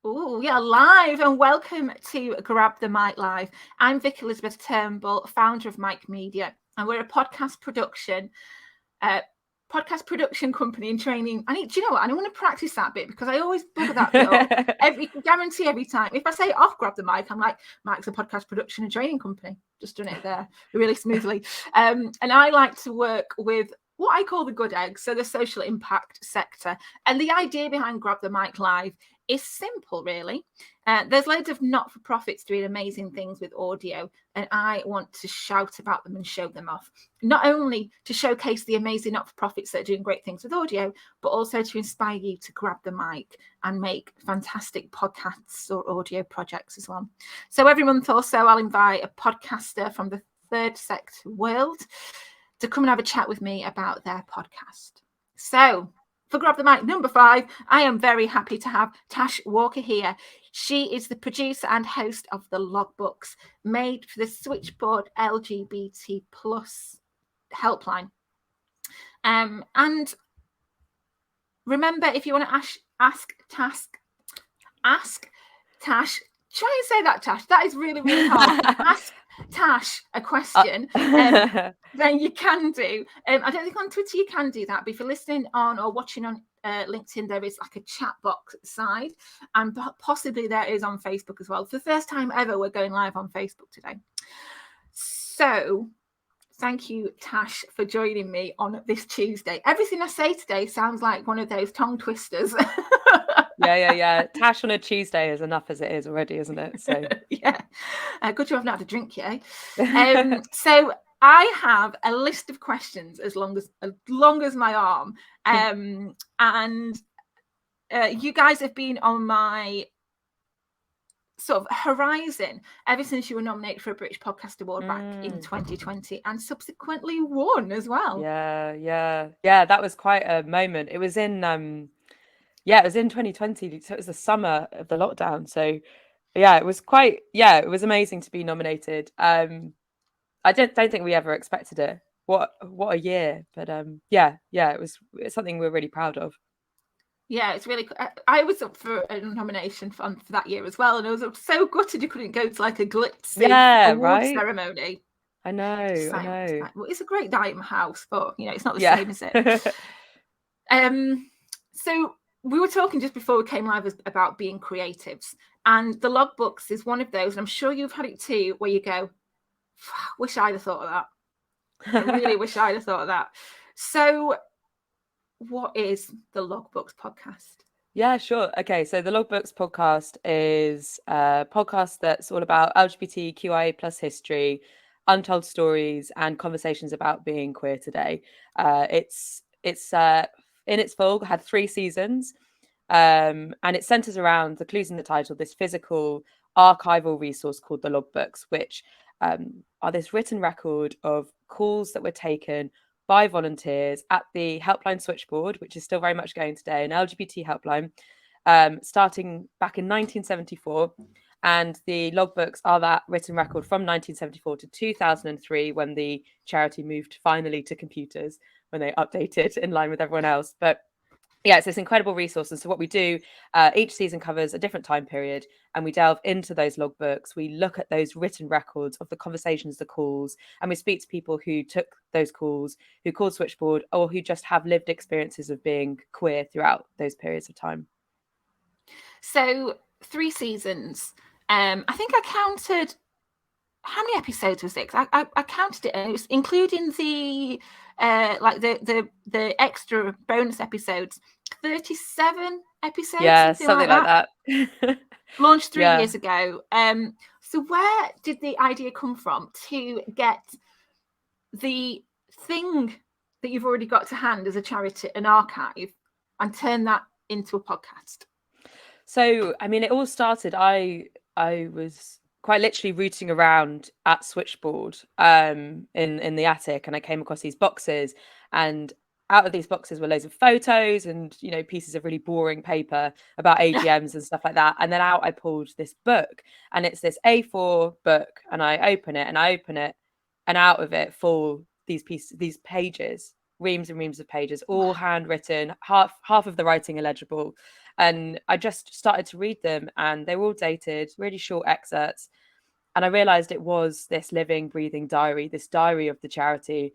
Oh, yeah, live, and welcome to Grab the Mic Live. I'm Vic Elizabeth Turnbull, founder of Mic Media, and we're a podcast production company and training. Do you know what? I want to practice that bit because I always bugger that bit up. Guarantee every time. If I say it off Grab the Mic, I'm like, Mic's a podcast production and training company. Just done it there really smoothly. And I like to work with what I call the good eggs, so the social impact sector. And the idea behind Grab the Mic Live is simple, really. There's loads of not-for-profits doing amazing things with audio, and I want to shout about them and show them off. Not only to showcase the amazing not-for-profits that are doing great things with audio, but also to inspire you to grab the mic and make fantastic podcasts or audio projects as well. So every month or so, I'll invite a podcaster from the third sector world to come and have a chat with me about their podcast. So for Grab the Mic number 5, I am very happy to have Tash Walker here. She is the producer and host of the logbooks made for the Switchboard LGBT plus helpline. And remember, if you want to ask Tash, try and say that, Tash. That is really, really hard. Ask Tash a question, then you can do. I don't think on Twitter you can do that, but if you're listening on or watching on LinkedIn, there is like a chat box at the side, and possibly there is on Facebook as well. For the first time ever, we're going live on Facebook today. So thank you, Tash, for joining me on this Tuesday. Everything I say today sounds like one of those tongue twisters. Yeah. Tash on a Tuesday is enough as it is already, isn't it? So yeah, good job I've not had a drink yet. So I have a list of questions as long as my arm, and you guys have been on my sort of horizon ever since you were nominated for a British Podcast Award back in 2020 and subsequently won as well. Yeah. That was quite a moment. It was in it was in 2020, so it was the summer of the lockdown. So yeah, it was amazing to be nominated. I don't think we ever expected it. What a year. But it's something we're really proud of. Yeah, it's really. I was up for a nomination for that year as well, and I was so gutted you couldn't go to like a glitzy award ceremony. I know. Well, it's a great night in my house, but it's not the same, is it? So we were talking just before we came live about being creatives, and the logbooks is one of those. And I'm sure you've had it too, where you go, "Wish I'd have thought of that." I really wish I'd have thought of that. So, what is the Logbooks podcast? Yeah, sure. Okay, so the Logbooks podcast is a podcast that's all about LGBTQIA plus history, untold stories, and conversations about being queer today. It's in its full had 3 seasons, and it centers around the clues in the title, this physical archival resource called the Logbooks, which are this written record of calls that were taken by volunteers at the helpline Switchboard, which is still very much going today, an LGBT helpline, starting back in 1974. And the logbooks are that written record from 1974 to 2003, when the charity moved finally to computers, when they updated in line with everyone else. But yeah, it's this incredible resource. And so what we do, each season covers a different time period, and we delve into those logbooks. We look at those written records of the conversations, the calls, and we speak to people who took those calls, who called Switchboard, or who just have lived experiences of being queer throughout those periods of time. So 3 seasons. I think I counted, how many episodes was it? I counted it, and it was including the the extra bonus episodes, 37 episodes. Yeah, something like that. Launched 3 years ago. So where did the idea come from to get the thing that you've already got to hand as a charity, an archive, and turn that into a podcast? So, I mean, it all started, I was quite literally rooting around at Switchboard in the attic, and I came across these boxes, and out of these boxes were loads of photos and pieces of really boring paper about AGMs and stuff like that. And then out I pulled this book, and it's this A4 book, and I open it, and out of it fall these pages, reams and reams of pages, all handwritten, half of the writing illegible. And I just started to read them, and they were all dated, really short excerpts. And I realized it was this living, breathing diary, this diary of the charity.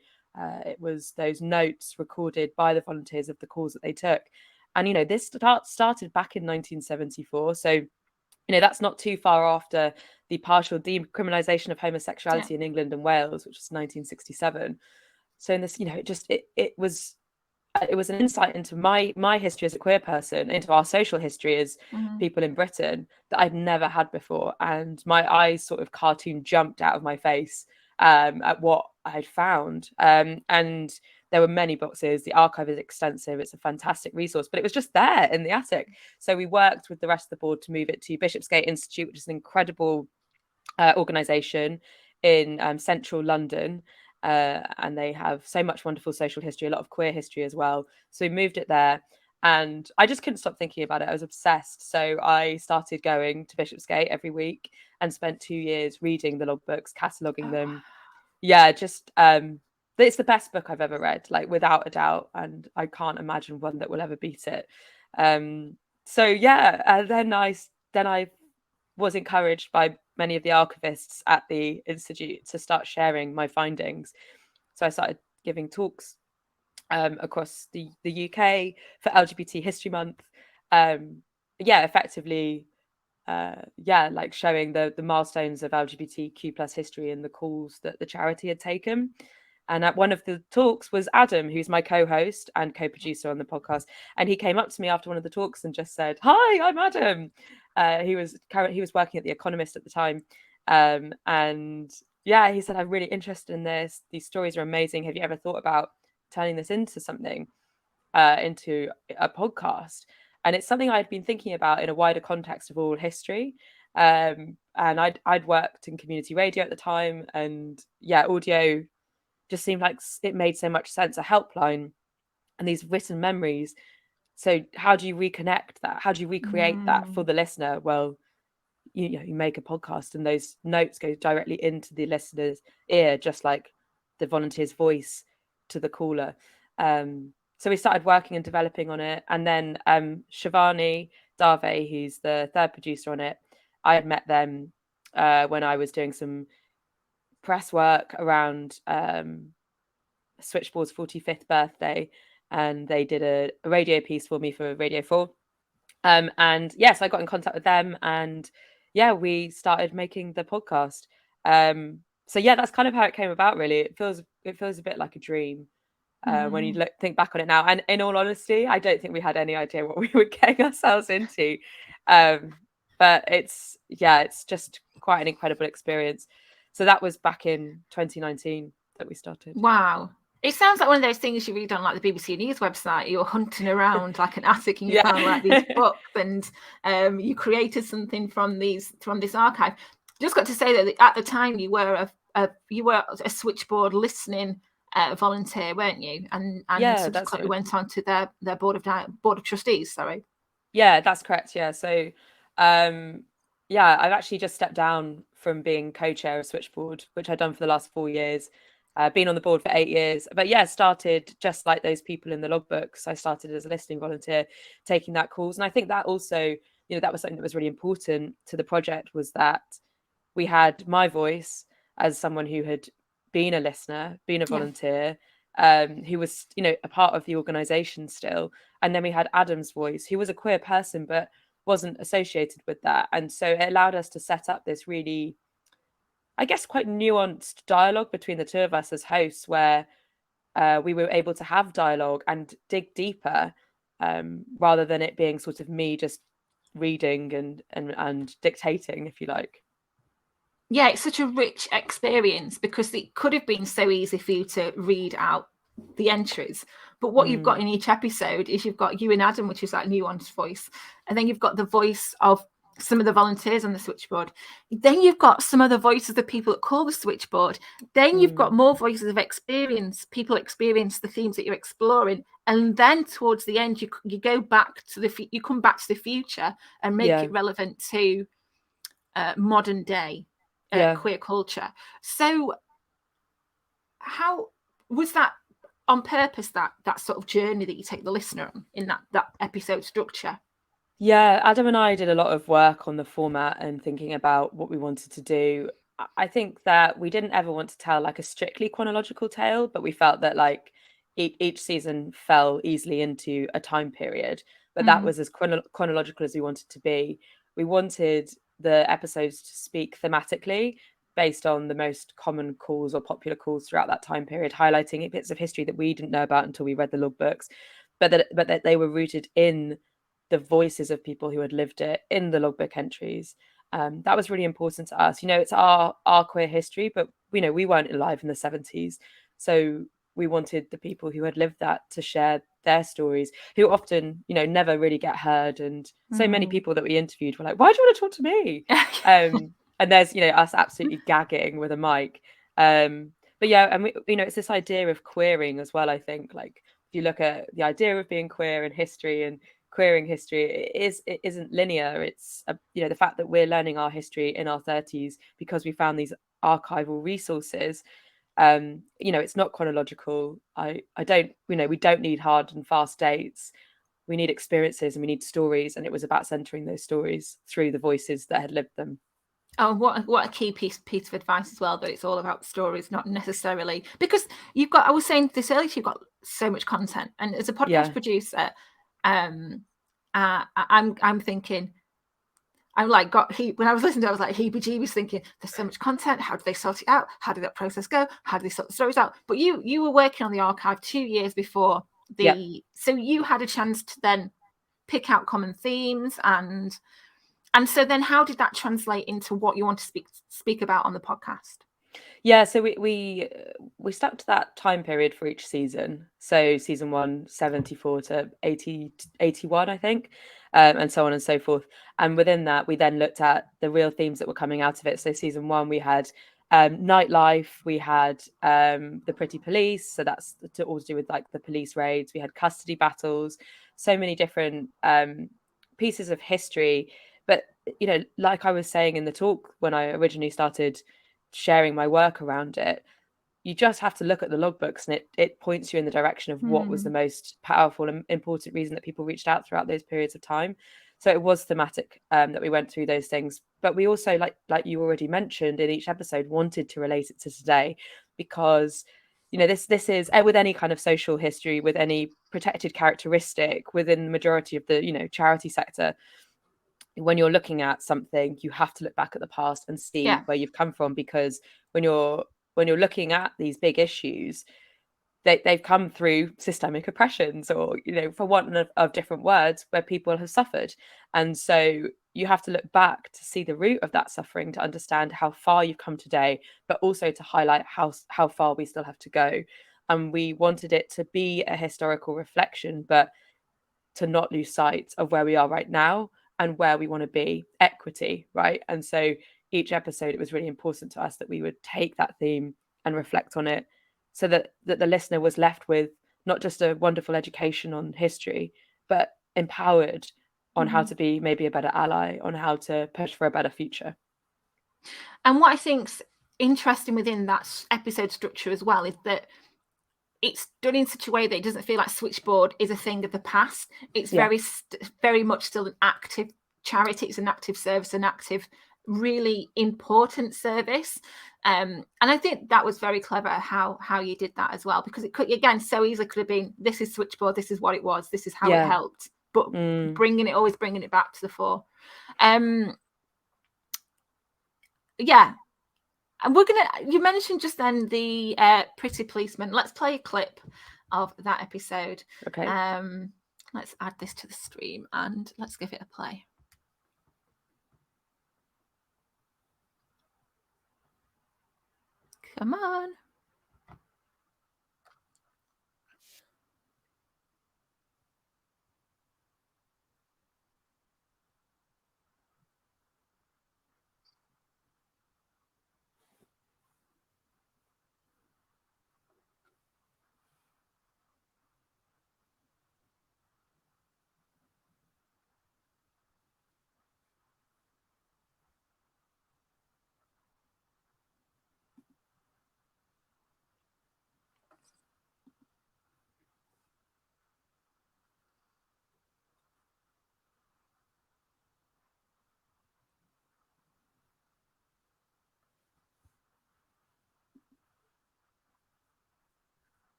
It was those notes recorded by the volunteers of the calls that they took. And, this started back in 1974. So, that's not too far after the partial decriminalisation of homosexuality in England and Wales, which was 1967. So in this, it was an insight into my history as a queer person, into our social history as people in Britain, that I'd never had before. And my eyes sort of cartoon jumped out of my face at what I'd found. And there were many boxes. The archive is extensive. It's a fantastic resource, but it was just there in the attic. So we worked with the rest of the board to move it to Bishopsgate Institute, which is an incredible organisation in central London. And they have so much wonderful social history, a lot of queer history as well. So we moved it there, and I just couldn't stop thinking about it. I was obsessed. So I started going to Bishopsgate every week and spent 2 years reading the logbooks, cataloguing them. Yeah, just it's the best book I've ever read, like without a doubt, and I can't imagine one that will ever beat it. So yeah, then I was encouraged by many of the archivists at the institute to start sharing my findings. So I started giving talks across the UK for LGBT History Month. Effectively, like showing the milestones of LGBTQ plus history and the calls that the charity had taken. And at one of the talks was Adam, who's my co-host and co-producer on the podcast. And he came up to me after one of the talks and just said, "Hi, I'm Adam." He was working at The Economist at the time. And yeah, he said, "I'm really interested in this. These stories are amazing. Have you ever thought about turning this into something, into a podcast?" And it's something I'd been thinking about in a wider context of oral history. And I'd worked in community radio at the time, and yeah, audio just seemed like it made so much sense. A helpline and these written memories. So how do you reconnect that? How do you recreate that for the listener? Well, you make a podcast, and those notes go directly into the listener's ear, just like the volunteer's voice to the caller. So we started working and developing on it. And then Shivani Dave, who's the third producer on it, I had met them when I was doing some press work around Switchboard's 45th birthday, and they did a radio piece for me for Radio 4. And yes, I got in contact with them, and yeah, we started making the podcast. So yeah, that's kind of how it came about, really. It feels a bit like a dream when you think back on it now. And in all honesty, I don't think we had any idea what we were getting ourselves into. But it's just quite an incredible experience. So that was back in 2019 that we started. Wow. It sounds like one of those things you read on like the BBC News website. You're hunting around like an attic and you found like these books, and you created something from this archive. Just got to say that at the time you were a Switchboard listening volunteer, weren't you? And subsequently went on to their board of trustees. Sorry. Yeah, that's correct. Yeah, so I've actually just stepped down from being co-chair of Switchboard, which I've done for the last 4 years. Been on the board for 8 years, but yeah, started just like those people in the logbooks. I started as a listening volunteer, taking that calls, and I think that also, that was something that was really important to the project, was that we had my voice as someone who had been a listener, been a volunteer, who was, a part of the organisation still, and then we had Adam's voice, who was a queer person but wasn't associated with that, and so it allowed us to set up this really, I guess, quite nuanced dialogue between the two of us as hosts, where we were able to have dialogue and dig deeper, rather than it being sort of me just reading and dictating, if you like. Yeah, it's such a rich experience, because it could have been so easy for you to read out the entries, but what you've got in each episode is you've got you and Adam, which is that nuanced voice, and then you've got the voice of some of the volunteers on the Switchboard, then you've got some of the voices of the people that call the Switchboard, then you've got more voices of experience, people experience the themes that you're exploring, and then towards the end you go back to you come back to the future and make it relevant to modern day queer culture. So how was that on purpose, that sort of journey that you take the listener on in that episode structure? Yeah, Adam and I did a lot of work on the format and thinking about what we wanted to do. I think that we didn't ever want to tell like a strictly chronological tale, but we felt that like each season fell easily into a time period, but that was as chronological as we wanted to be. We wanted the episodes to speak thematically based on the most common calls or popular calls throughout that time period, highlighting bits of history that we didn't know about until we read the logbooks, but that they were rooted in the voices of people who had lived it in the logbook entries. That was really important to us. It's our queer history, but we weren't alive in the 70s, so we wanted the people who had lived that to share their stories, who often never really get heard. And so many people that we interviewed were like, "Why do you want to talk to me?" And there's us absolutely gagging with a mic. But yeah, and it's this idea of queering as well. I think, like, if you look at the idea of being queer in history and queering history, it isn't linear. It's the fact that we're learning our history in our 30s because we found these archival resources. It's not chronological. I don't we don't need hard and fast dates. We need experiences and we need stories, and it was about centering those stories through the voices that had lived them. Oh, what a key piece of advice as well, that it's all about stories, not necessarily, because I was saying this earlier, you've got so much content, and as a podcast producer, I'm thinking, when I was listening to it, I was like heebie-jeebies, thinking there's so much content. How do they sort it out? How did that process go? How do they sort the stories out? But you were working on the archive 2 years before so you had a chance to then pick out common themes, and so then how did that translate into what you want to speak about on the podcast? Yeah, so we stuck to that time period for each season. So season 1, 74 to 80, 81, I think, and so on and so forth. And within that, we then looked at the real themes that were coming out of it. So season 1, we had nightlife, we had the pretty police. So that's all to do with like the police raids. We had custody battles, so many different pieces of history. But, like I was saying in the talk when I originally started sharing my work around it, you just have to look at the logbooks, and it points you in the direction of what was the most powerful and important reason that people reached out throughout those periods of time. So it was thematic, that we went through those things, but we also, like you already mentioned in each episode, wanted to relate it to today, because this is with any kind of social history, with any protected characteristic within the majority of the charity sector. When you're looking at something, you have to look back at the past and see where you've come from, because when you're looking at these big issues, they've come through systemic oppressions, or for want of different words, where people have suffered. And so you have to look back to see the root of that suffering, to understand how far you've come today, but also to highlight how far we still have to go. And we wanted it to be a historical reflection, but to not lose sight of where we are right now and where we want to be, equity, right? And so each episode, it was really important to us that we would take that theme and reflect on it, so that the listener was left with not just a wonderful education on history, but empowered on how to be maybe a better ally, on how to push for a better future. And what I think's interesting within that episode structure as well is that it's done in such a way that it doesn't feel like Switchboard is a thing of the past. It's very much still an active charity. It's an active service, an active, really important service. And I think that was very clever how you did that as well, because it could, again, so easily could have been, this is Switchboard, this is what it was, this is how it helped, but always bringing it back to the fore. And you mentioned just then the pretty policeman. Let's play a clip of that episode. Okay. Let's add this to the stream and let's give it a play. Come on.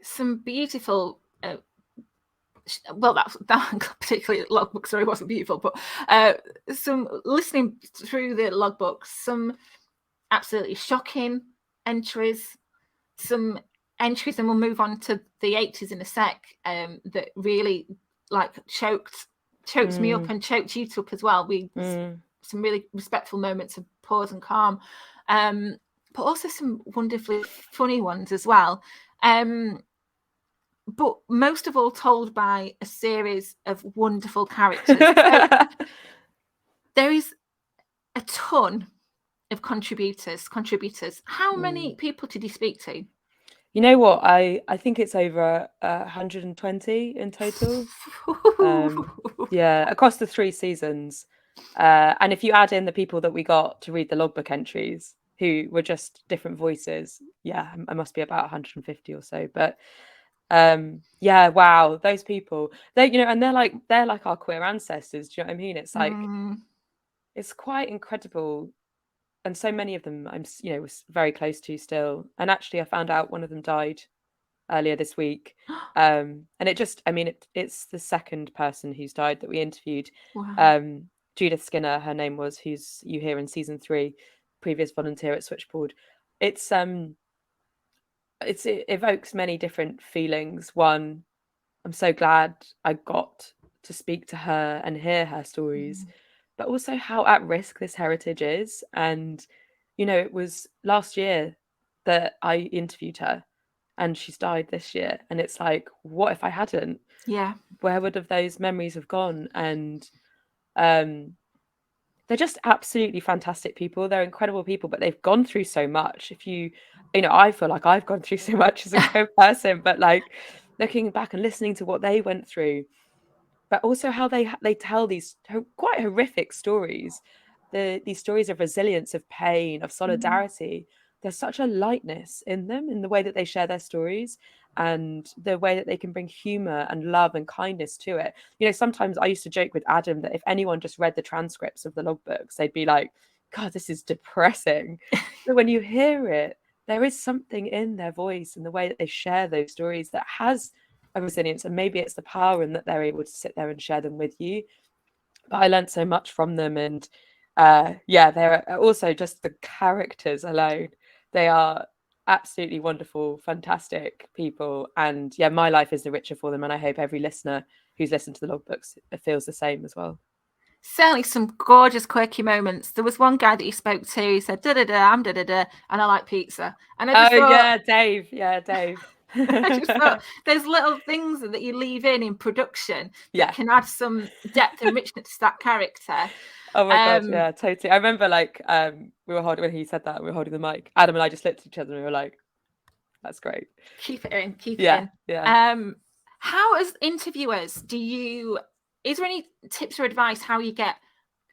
some beautiful well, that particularly logbook story wasn't beautiful, but some listening through the logbooks, some absolutely shocking entries, some entries, and we'll move on to the 80s in a sec, that really like choked me up and choked you up as well. Some really respectful moments of pause and calm, but also some wonderfully funny ones as well. But most of all told by a series of wonderful characters. So there is a ton of contributors. How many people did you speak to? You know what? I think it's over 120 in total. Yeah, across the 3 seasons. And if you add in the people that we got to read the logbook entries, who were just different voices, yeah, it must be about 150 or so. But yeah, wow, those people, they, you know, and they're like our queer ancestors. Do you know what I mean? It's like it's quite incredible. And so many of them I'm, you know, was very close to still. And actually I found out one of them died earlier this week. And it just, I mean, it's the second person who's died that we interviewed. Wow. Judith Skinner, her name was, who's you hear in season 3, previous volunteer at Switchboard. It evokes many different feelings. One, I'm so glad I got to speak to her and hear her stories, but also how at risk this heritage is. And, you know, it was last year that I interviewed her and she's died this year. And it's like, what if I hadn't? Yeah. Where would have those memories have gone? And they're just absolutely fantastic people. They're incredible people, but they've gone through so much. If you know, I feel like I've gone through so much as a queer person, but like looking back and listening to what they went through, but also how they tell these quite horrific stories, these stories of resilience, of pain, of solidarity. There's such a lightness in them, in the way that they share their stories and the way that they can bring humor and love and kindness to it. You know, sometimes I used to joke with Adam that if anyone just read the transcripts of the logbooks, they'd be like, God, this is depressing. But when you hear it, there is something in their voice and the way that they share those stories that has a resilience, and maybe it's the power in that they're able to sit there and share them with you. But I learned so much from them, and yeah, they're also just the characters alone. They are absolutely wonderful, fantastic people, and yeah, my life is the richer for them, and I hope every listener who's listened to the logbooks feels the same as well. Certainly some gorgeous quirky moments. There was one guy that you spoke to, he said da da da, I'm da da da, and I like pizza. And I just thought, yeah, Dave. I just thought there's little things that you leave in production that can add some depth and richness to that character. Oh my God, yeah, totally. I remember like we were holding, when he said that, we were holding the mic, Adam and I just looked at each other and we were like, that's great. Keep it in, keep it in. Yeah. How, as interviewers, is there any tips or advice how you get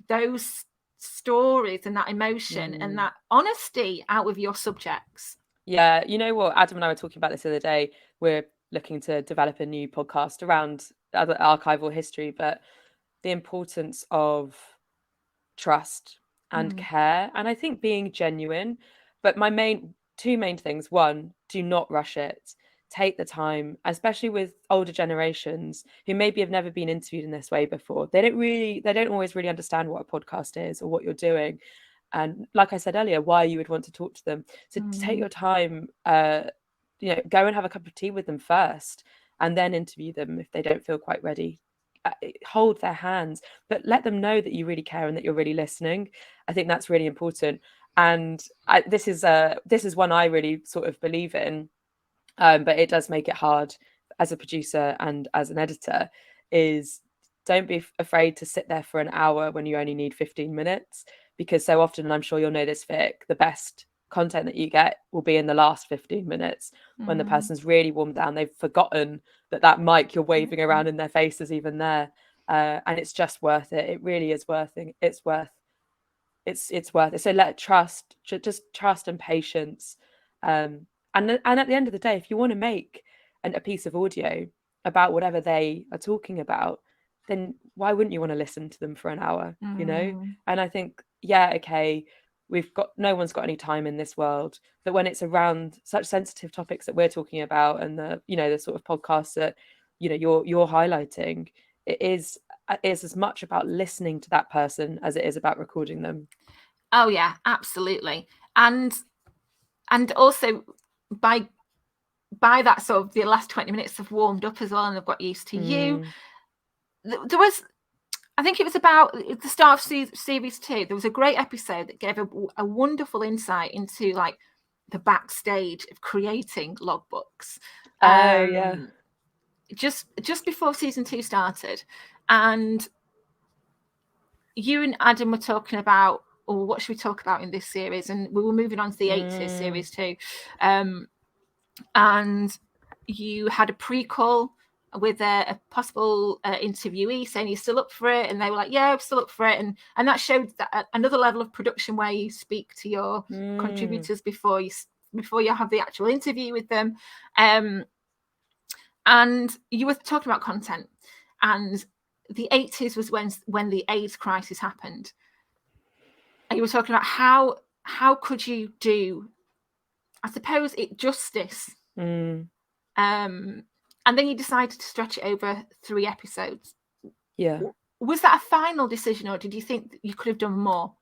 those stories and that emotion and that honesty out with your subjects? Yeah, you know what, Adam and I were talking about this the other day. We're looking to develop a new podcast around other archival history, but the importance of trust and care, and I think being genuine. But my two main things: one, do not rush it. Take the time, especially with older generations who maybe have never been interviewed in this way before. They don't always really understand what a podcast is or what you're doing. And like I said earlier, why you would want to talk to them. So take your time, you know, go and have a cup of tea with them first and then interview them if they don't feel quite ready. Hold their hands, but let them know that you really care and that you're really listening. I think that's really important. And this is one I really sort of believe in, but it does make it hard as a producer and as an editor, is don't be afraid to sit there for an hour when you only need 15 minutes, because so often, and I'm sure you'll know this, Vic, the best content that you get will be in the last 15 minutes when the person's really warmed down. They've forgotten that mic you're waving around in their face is even there. And it's just worth it. It really is worth it. It's worth it. So just trust and patience. And at the end of the day, if you want to make a piece of audio about whatever they are talking about, then why wouldn't you want to listen to them for an hour, you know? And I think, yeah, okay, no one's got any time in this world, that when it's around such sensitive topics that we're talking about, and the sort of podcasts that you're highlighting, it is as much about listening to that person as it is about recording them. Oh yeah, absolutely. And also by that sort of the last 20 minutes have warmed up as well, and they've got used to you. There was, I think it was about the start of series 2, there was a great episode that gave a wonderful insight into like the backstage of creating logbooks. Just before season 2 started, and you and Adam were talking about, what should we talk about in this series? And we were moving on to the 80s series 2. And you had a pre-call with a possible interviewee saying, you're still up for it? And they were like, yeah, I'm still up for it. And that showed that another level of production where you speak to your contributors before you have the actual interview with them. And you were talking about content, and the 80s was when the AIDS crisis happened. And you were talking about how could you do, I suppose, justice. And then you decided to stretch it over 3 episodes. Yeah. Was that a final decision, or did you think that you could have done more?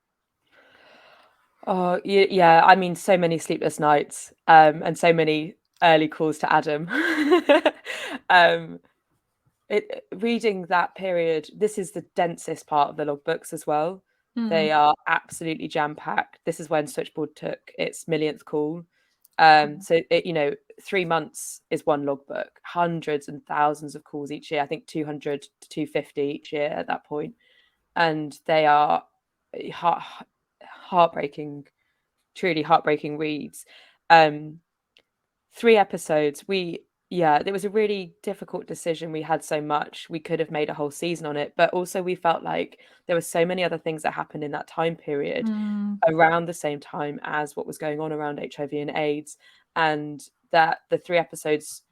Oh, yeah. I mean, so many sleepless nights, and so many early calls to Adam. Reading that period, this is the densest part of the logbooks as well. They are absolutely jam-packed. This is when Switchboard took its millionth call. So 3 months is one logbook, hundreds and thousands of calls each year. I think 200 to 250 each year at that point. And they are heartbreaking, truly heartbreaking reads. 3 episodes. It was a really difficult decision. We had so much. We could have made a whole season on it, but also we felt like there were so many other things that happened in that time period around the same time as what was going on around HIV and AIDS, and that the 3 episodes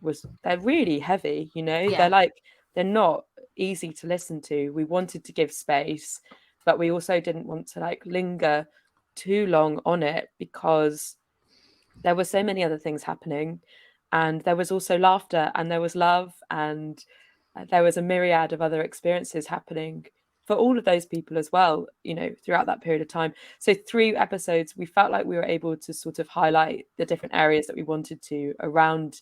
they're really heavy, they're not easy to listen to. We wanted to give space, but we also didn't want to linger too long on it because there were so many other things happening. And there was also laughter, and there was love, and there was a myriad of other experiences happening for all of those people as well, throughout that period of time. So 3 episodes, we felt like we were able to sort of highlight the different areas that we wanted to around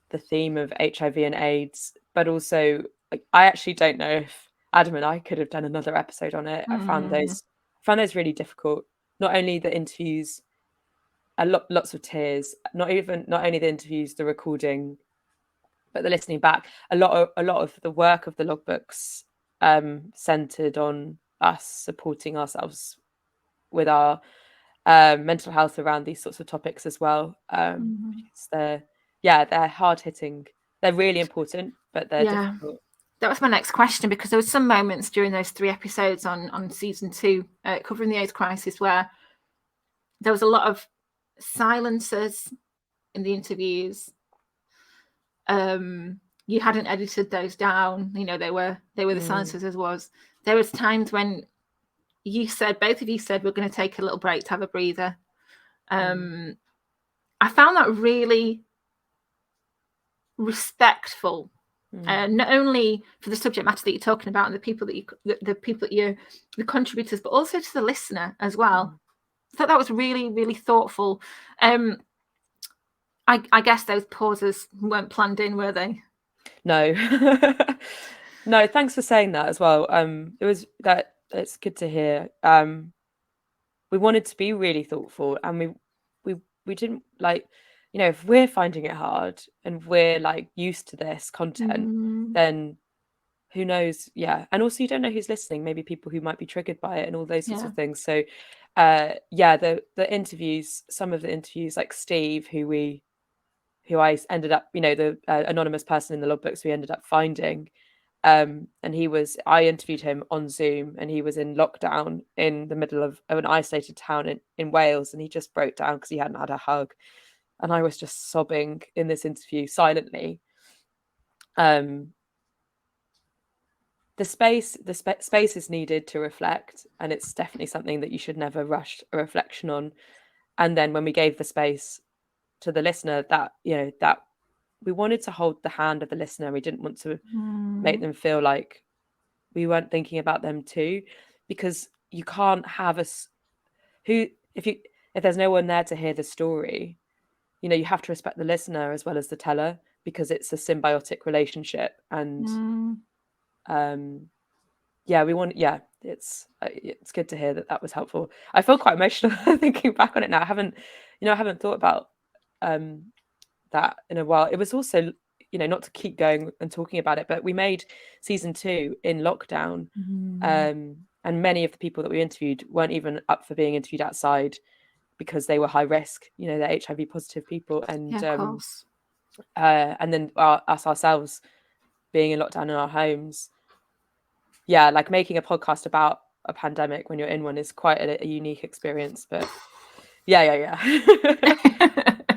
the theme of HIV and AIDS. But also, I actually don't know if Adam and I could have done another episode on it. I found those really difficult. Not only the interviews, lots of tears, not only the interviews, the recording, but the listening back. A lot of the work of the logbooks centered on us supporting ourselves with our mental health around these sorts of topics as well. They're hard hitting. They're really important, but they're difficult. That was my next question, because there were some moments during those 3 episodes on season 2 covering the AIDS crisis where there was a lot of silences in the interviews. You hadn't edited those down. They were the silences as was. There was times when both of you said, we're going to take a little break to have a breather. I found that really respectful, not only for the subject matter that you're talking about and the people that the contributors, but also to the listener as well. I thought that was really, really thoughtful. I guess those pauses weren't planned in, were they? No. No, thanks for saying that as well. It's good to hear. We wanted to be really thoughtful, and we didn't if we're finding it hard and we're used to this content, then who knows? Yeah. And also, you don't know who's listening, maybe people who might be triggered by it and all those sorts of things. So the interviews, some of the interviews, like Steve, who I ended up, the anonymous person in the logbooks we ended up finding. And I interviewed him on Zoom, and he was in lockdown in the middle of an isolated town in Wales, and he just broke down because he hadn't had a hug. And I was just sobbing in this interview silently. The the space is needed to reflect, and it's definitely something that you should never rush a reflection on. And then when we gave the space to the listener, that that we wanted to hold the hand of the listener. We didn't want to make them feel like we weren't thinking about them too, because you can't have if there's no one there to hear the story, you have to respect the listener as well as the teller, because it's a symbiotic relationship. And it's good to hear that was helpful. I feel quite emotional thinking back on it now. I haven't thought about that in a while. It was also, not to keep going and talking about it, but we made season 2 in lockdown, and many of the people that we interviewed weren't even up for being interviewed outside because they were high risk. They're HIV positive people, and of course. And then us ourselves being in lockdown in our homes. Yeah, like making a podcast about a pandemic when you're in one is quite a unique experience. But yeah.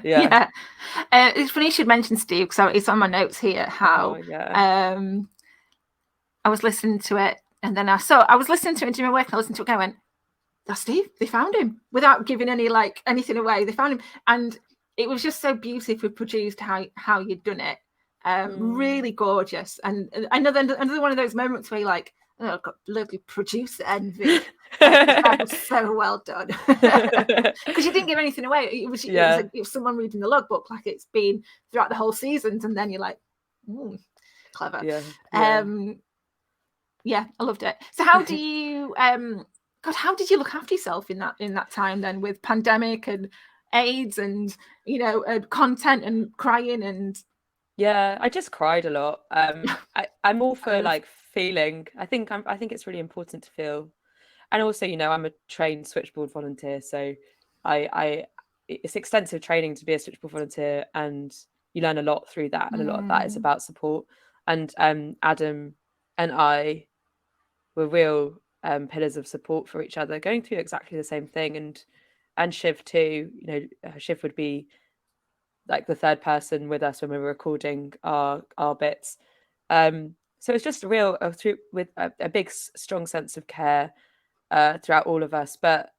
Yeah. It's funny you should mention, Steve, because it's on my notes here how I was listening to it, and then I was listening to it doing my work, and I listened to it and I went, that's Steve. They found him without giving anything away. They found him, and it was just so beautifully produced how you'd done it. Really gorgeous. And another one of those moments where you're like, oh, I've got bloody producer envy. That was so well done, because you didn't give anything away. It was someone reading the logbook like it's been throughout the whole seasons, and then you're like, clever. Yeah, I loved it. So how do you God, how did you look after yourself in that time then, with pandemic and AIDS and content and crying? And I just cried a lot. I'm all for feeling. I think it's really important to feel, and also I'm a trained Switchboard volunteer, so it's extensive training to be a Switchboard volunteer, and you learn a lot through that, and a lot of that is about support. And Adam and I were real pillars of support for each other, going through exactly the same thing. And Shiv too. Shiv would be like the third person with us when we were recording our bits. So it's just with a big strong sense of care throughout all of us. But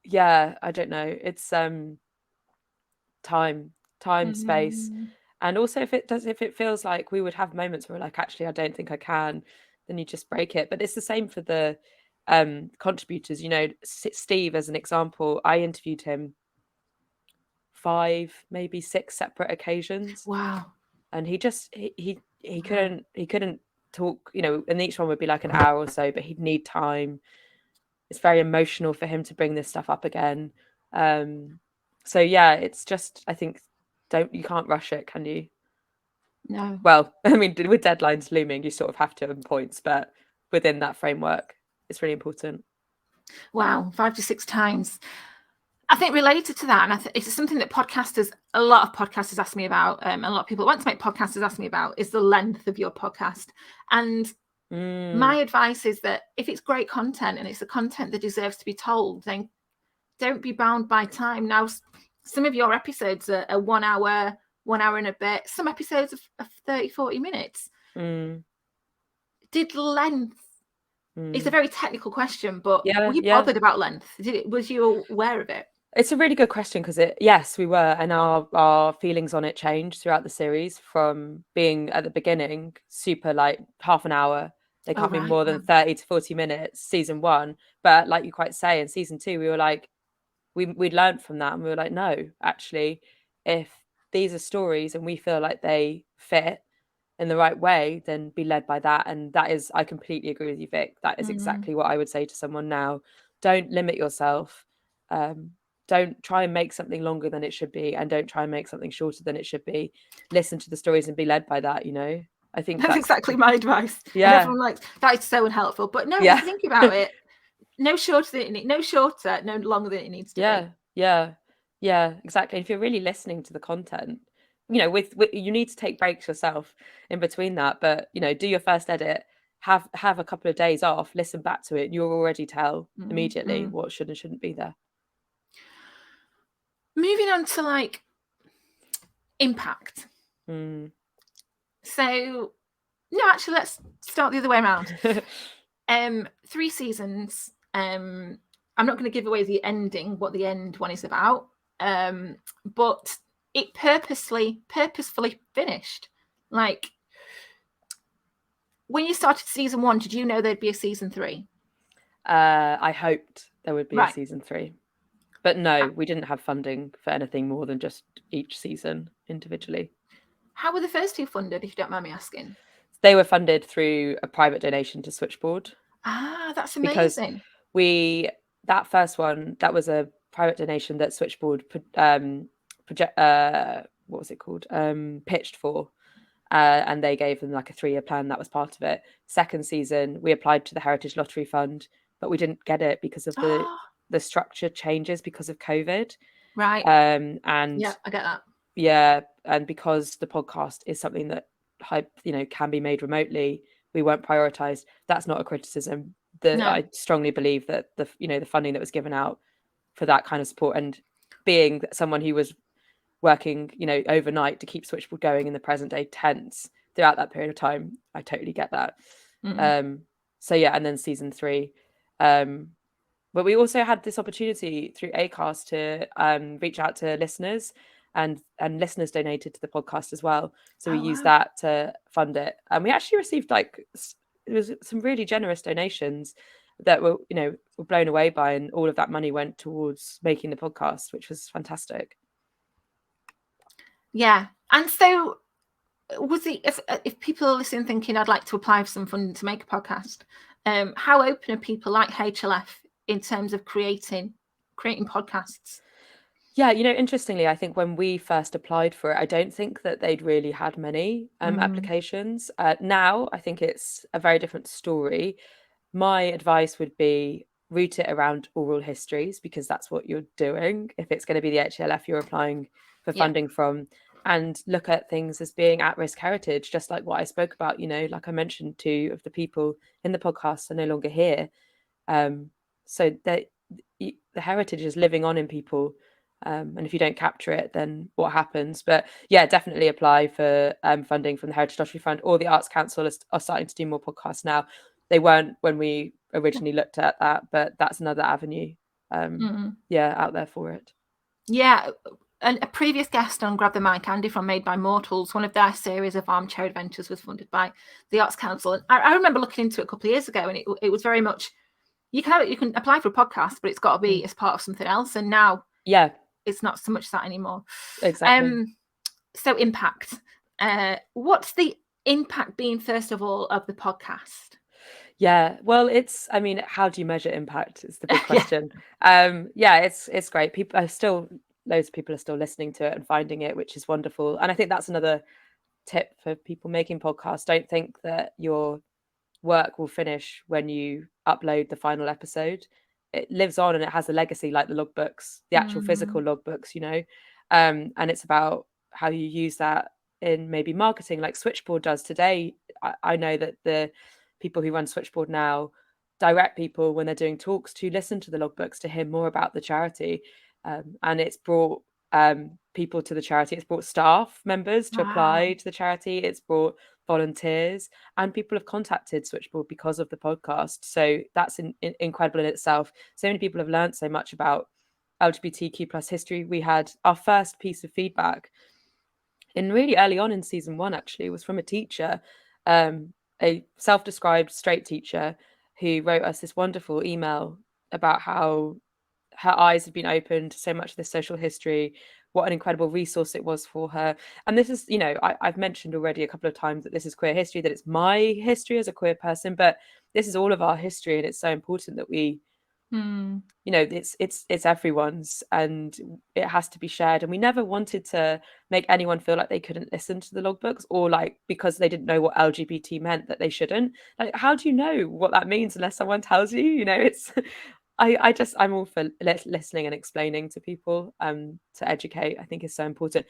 yeah, I don't know. It's time, space, and also if it feels like we would have moments where we're like, actually, I don't think I can, then you just break it. But it's the same for the contributors. Steve, as an example, I interviewed him 5, maybe 6 separate occasions. Wow. And he couldn't talk, and each one would be like an hour or so, but he'd need time. It's very emotional for him to bring this stuff up again. So yeah, it's just, I think, you can't rush it, can you? No. Well, I mean, with deadlines looming, you sort of have to at points, but within that framework, it's really important. Wow, 5 to 6 times. I think related to that, and it's something that a lot of podcasters ask me about, and a lot of people who want to make podcasters ask me about, is the length of your podcast. And my advice is that if it's great content and it's the content that deserves to be told, then don't be bound by time. Now, some of your episodes are 1 hour, 1 hour and a bit. Some episodes of 30, 40 minutes. Did length... It's a very technical question, but were you bothered about length? Was you aware of it? It's a really good question, because yes, we were, and our feelings on it changed throughout the series, from being at the beginning super like half an hour. They can't be more than 30 to 40 minutes, season 1. But like you quite say, in season 2, we were like, we'd learned from that, and we were like, no, actually, if these are stories and we feel like they fit in the right way, then be led by that. And that is, I completely agree with you, Vic. That is exactly what I would say to someone now. Don't limit yourself. Don't try and make something longer than it should be, and don't try and make something shorter than it should be. Listen to the stories and be led by that. I think that's exactly my advice. Yeah, and everyone likes that. Is so unhelpful. But no, if you think about it, no shorter than it needs, no shorter, no longer than it needs to be. Yeah, exactly. If you're really listening to the content, with you need to take breaks yourself in between that. But do your first edit, have a couple of days off, listen back to it, and you'll already tell immediately what should and shouldn't be there. Moving on to impact. So No, actually, let's start the other way around. 3 seasons. I'm not going to give away the ending, what the end one is about, but it purposefully finished. Like, when you started season 1, did you know there'd be a season 3? I hoped there would be a Right. season 3, but no, we didn't have funding for anything more than just each season individually. How were the first 2 funded, if you don't mind me asking? They were funded through a private donation to Switchboard. That's Because amazing. that first one, that was a private donation that Switchboard what was it called? Pitched for. And they gave them like a 3-year plan. That was part of it. Second season, we applied to the Heritage Lottery Fund, but we didn't get it because of the structure changes because of COVID. Right. And yeah, I get that. Yeah, and because the podcast is something that can be made remotely, we weren't prioritized. That's not a criticism. No. I strongly believe that the funding that was given out for that kind of support, and being someone who was working overnight to keep Switchboard going in the present day tense throughout that period of time, I totally get that. So yeah, and then season 3, but we also had this opportunity through Acast to reach out to listeners, and listeners donated to the podcast as well, so we used that to fund it, and we actually received it was some really generous donations that were blown away by, and all of that money went towards making the podcast, which was fantastic. Yeah. And so was it, if people are listening thinking I'd like to apply for some funding to make a podcast, how open are people like HLF in terms of creating podcasts? Yeah, interestingly, I think when we first applied for it, I don't think that they'd really had many applications. Now, I think it's a very different story. My advice would be root it around oral histories, because that's what you're doing. If it's going to be the HLF you're applying for funding from, and look at things as being at-risk heritage, just like what I spoke about, like I mentioned, 2 of the people in the podcast are no longer here. So that the heritage is living on in people. And if you don't capture it, then what happens? But yeah, definitely apply for funding from the Heritage Lottery Fund, or the Arts Council are starting to do more podcasts now. They weren't when we originally looked at that, but that's another avenue out there for it. Yeah. And a previous guest on Grab the Mic, Andy from Made by Mortals, one of their series of armchair adventures was funded by the Arts Council. And I remember looking into it a couple of years ago, and it was very much, you can apply for a podcast, but it's got to be as part of something else. And now it's not so much that anymore. Exactly. So impact. What's the impact been, first of all, of the podcast? Yeah, well, how do you measure impact is the big question. It's great. Loads of people are still listening to it and finding it, which is wonderful. And I think that's another tip for people making podcasts. Don't think that your work will finish when you upload the final episode. It lives on, and it has a legacy, like the logbooks, the actual physical logbooks, and it's about how you use that in maybe marketing, like Switchboard does today. I know that the people who run Switchboard now direct people when they're doing talks to listen to the logbooks to hear more about the charity, and it's brought people to the charity. It's brought staff members to apply to the charity. It's brought volunteers, and people have contacted Switchboard because of the podcast. So that's incredible in itself. So many people have learned so much about LGBTQ plus history. We had our first piece of feedback in really early on in season 1, actually, was from a teacher, a self-described straight teacher, who wrote us this wonderful email about how her eyes had been opened to so much of this social history, what an incredible resource it was for her. And this is, I've mentioned already a couple of times that this is queer history, that it's my history as a queer person, but this is all of our history, and it's so important that we it's everyone's, and it has to be shared. And we never wanted to make anyone feel like they couldn't listen to the logbooks, or like because they didn't know what LGBT meant that they shouldn't. Like, how do you know what that means unless someone tells you? It's I'm all for listening and explaining to people, to educate. I think is so important.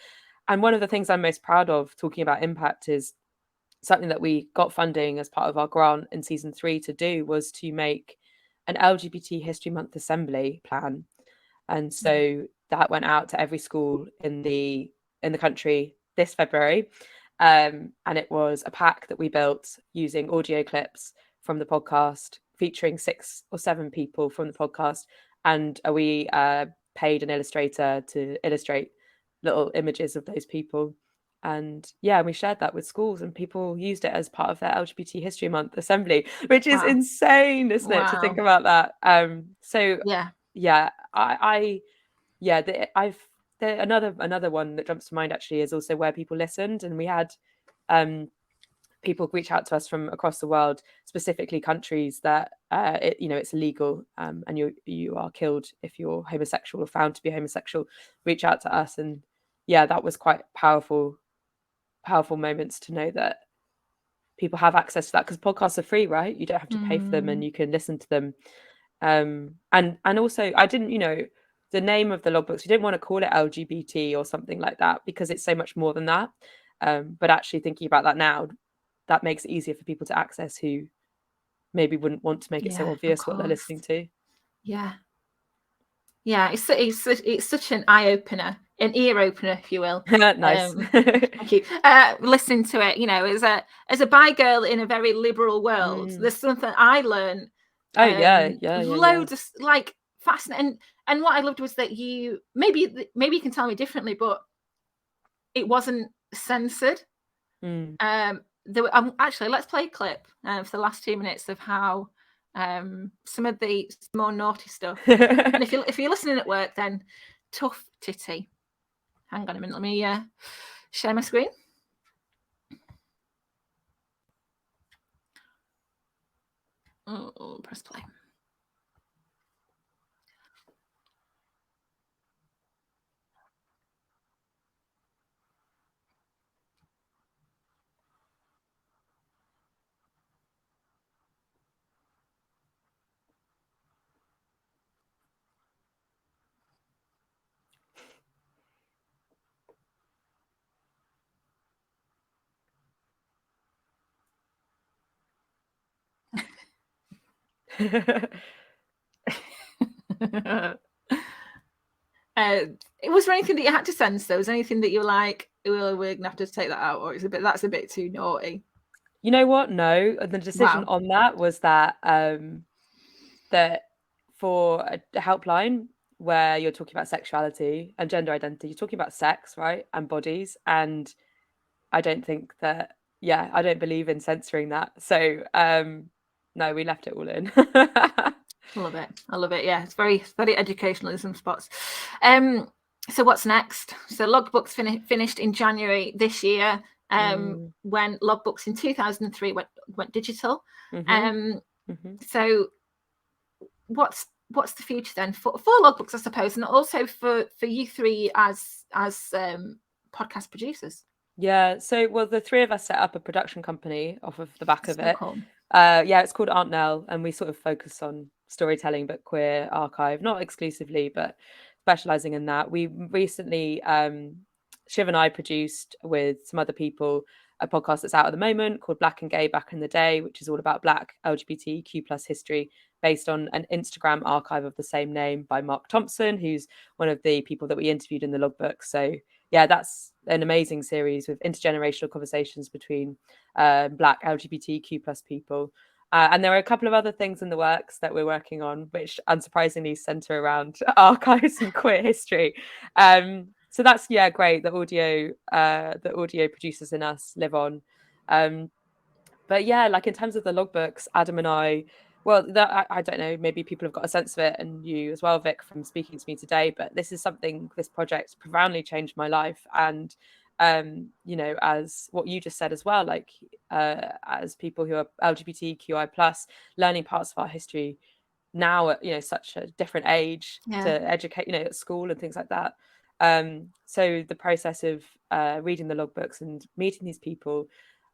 And one of the things I'm most proud of, talking about impact, is something that we got funding as part of our grant in season 3 to do, was to make an LGBT History Month assembly plan. And so that went out to every school in the country this February. And it was a pack that we built using audio clips from the podcast, featuring 6 or 7 people from the podcast. And we paid an illustrator to illustrate little images of those people. And yeah, we shared that with schools, and people used it as part of their LGBT History Month assembly, which is insane, isn't it, to think about that? So yeah, another one that jumps to mind actually is also Where People Listened, and we had people reach out to us from across the world, specifically countries that it's illegal, and you are killed if you're homosexual or found to be homosexual. Reach out to us, and yeah, that was quite powerful moments to know that people have access to that, because podcasts are free, right? You don't have to pay for them, and you can listen to them. And also, I didn't, the name of the logbooks, we didn't want to call it LGBT or something like that, because it's so much more than that. But actually thinking about that now, that makes it easier for people to access who maybe wouldn't want to make it so obvious what they're listening to. Yeah, it's such an eye opener, an ear opener, if you will. Nice. Thank you. Listening to it, as a bi girl in a very liberal world, there's something I learned. Loads of like fascinating. And what I loved was that you maybe you can tell me differently, but it wasn't censored. Actually, let's play a clip for the last 2 minutes of how some of the more naughty stuff. And if you're listening at work, then tough titty. Hang on a minute, let me share my screen. Press play. Was there anything that you had to censor? Was there anything that you were like, we're gonna have to take that out, or that's a bit too naughty? You know what? No, the decision on that was that that for a helpline where you're talking about sexuality and gender identity, you're talking about sex, right, and bodies, and I don't think that. Yeah, I don't believe in censoring that. So no, we left it all in. I love it. Yeah, it's very educational in some spots. So what's next? So logbooks finished in January this year. When logbooks in 2003 went digital. So what's the future then for logbooks, I suppose, and also for you three as podcast producers? Yeah, so the 3 of us set up a production company off of the back of it. Cool. It's called Aunt Nell, and we sort of focus on storytelling but queer archive, not exclusively, but specializing in that. We recently, Shiv and I produced with some other people a podcast that's out at the moment called Black and Gay Back in the Day, which is all about Black LGBTQ plus history, based on an Instagram archive of the same name by Mark Thompson, who's one of the people that we interviewed in the logbook. So yeah, that's an amazing series with intergenerational conversations between Black LGBTQ plus people. And there are a couple of other things in the works that we're working on, which unsurprisingly center around archives and queer history. So that's great. The audio producers in us live on. But yeah, like in terms of the logbooks, Adam and I, I don't know, maybe people have got a sense of it, and you as well, Vic, from speaking to me today, but this project profoundly changed my life. And, as what you just said as well, like as people who are LGBTQI plus, learning parts of our history now at, such a different age to educate, at school and things like that. So the process of reading the logbooks and meeting these people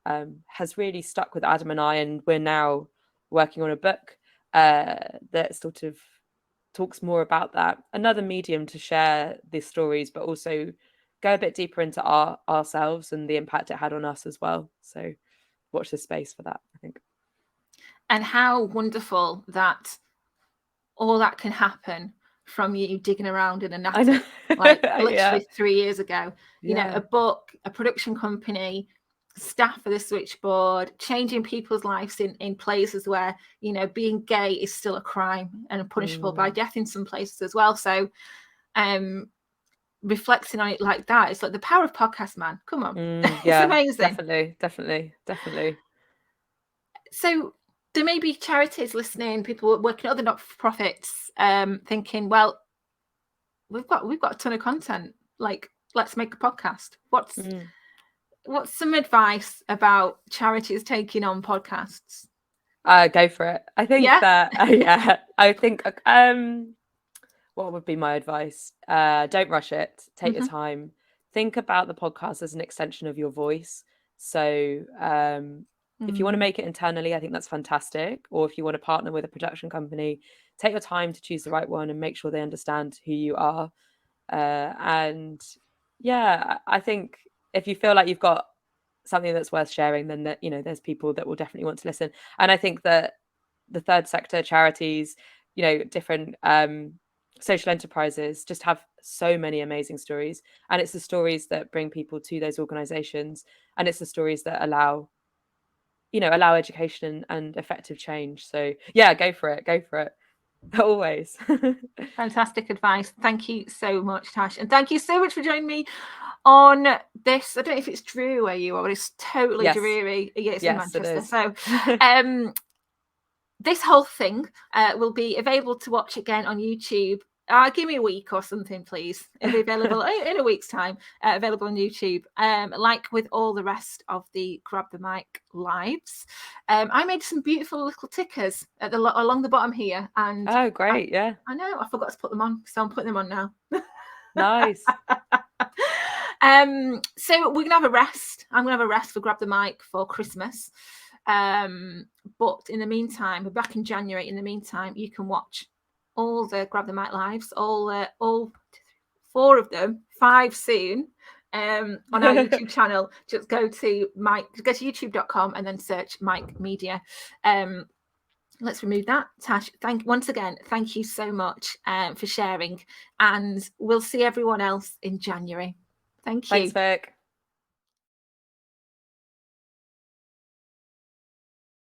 has really stuck with Adam and I, and we're now working on a book that sort of talks more about that. Another medium to share these stories, but also go a bit deeper into ourselves and the impact it had on us as well. So watch this space for that, I think. And how wonderful that all that can happen from you digging around in an attic, like literally 3 years ago. You know, a book, a production company, staff for the Switchboard, changing people's lives in places where, you know, being gay is still a crime and punishable by death in some places as well. So reflecting on it like that, it's like the power of podcast, man. Come on. It's amazing. Definitely. So there may be charities listening, people working at other not-for-profits, thinking, well, we've got a ton of content, like, let's make a podcast. What's some advice about charities taking on podcasts? Go for it. I think that I think what would be my advice? Don't rush it. Take your time. Think about the podcast as an extension of your voice. So if you want to make it internally, I think that's fantastic. Or if you want to partner with a production company, take your time to choose the right one and make sure they understand who you are. And yeah, I think if you feel like you've got something that's worth sharing, then that, you know, there's people that will definitely want to listen. And I think that the third sector charities, you know, different social enterprises just have so many amazing stories, and it's the stories that bring people to those organizations, and it's the stories that allow education and effective change. So yeah, go for it always. Fantastic advice. Thank you so much, Tash, and thank you so much for joining me on this. I don't know if it's Drew where you are, but it's totally dreary. Yeah, it's in Manchester. So this whole thing will be available to watch again on YouTube. Give me a week or something, please. It'll be available in a week's time, available on YouTube. Like with all the rest of the Grab the Mic lives, I made some beautiful little tickers along the bottom here. And oh, great. I know, I forgot to put them on, so I'm putting them on now. Nice. So we're gonna have a rest. I'm gonna have a rest for Grab the Mic for Christmas. But in the meantime, we're back in January. In the meantime, you can watch all the Grab the Mic lives, all 4 of them, 5 soon, on our YouTube channel. Just go to youtube.com and then search Mike Media. Let's remove that. Tash, once again, thank you so much for sharing, and we'll see everyone else in January. Thank you. Thanks, Vic.